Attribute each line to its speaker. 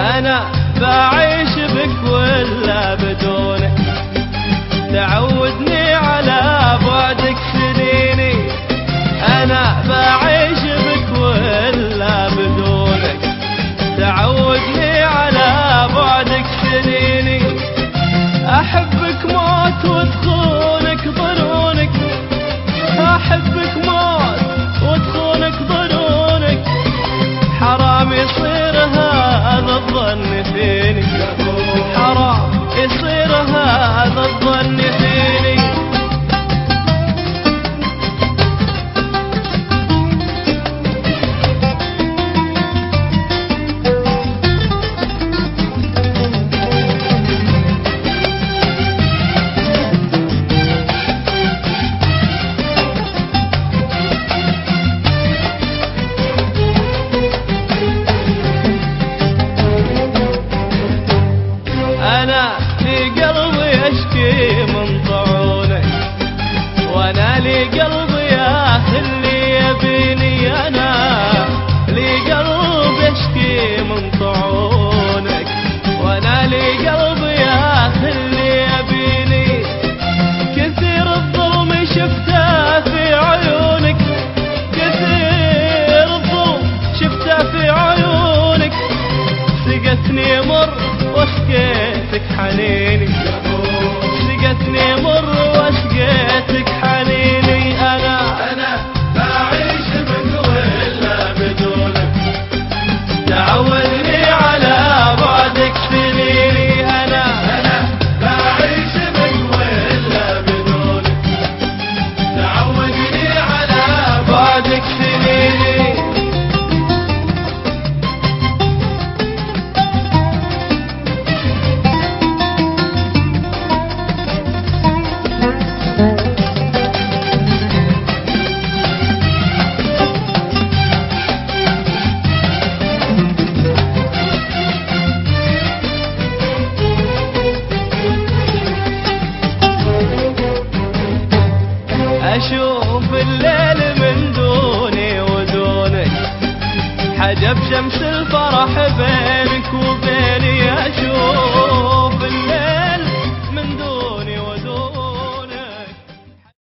Speaker 1: أنا بعيش بك ولا بدونك، تعودني على بعدك سنيني. أنا بعيش بك ولا بدونك، تعودني على بعدك سنيني. أحبك موت وتخونك ظنونك، أحبك موت وتخونك ظنونك. حرام يصير هذا الظن فيني، حرام يصير هذا الظن فيني. أنا لي قلبي يشكي من طعونك، وأنا لي قلبي يا اللي يبيني. أنا لي قلبي يشكي من طعونك، وأنا لي قلبي يا اللي يبيني. كثير الظلم شفته في عيونك، كثير الظلم شفته في عيونك. سقتني مر وسقيتك حنيني، سقتني مر وسقيتك حنيني. أنا بعيش بك ولا بدونك، تعودني على بعدك سنيني. أنا بعيش بك ولا بدونك، تعودني على بعدك سنيني. أشوف الليل من دوني ودونك، حجب شمس الفرح بينك وبيني. أشوف الليل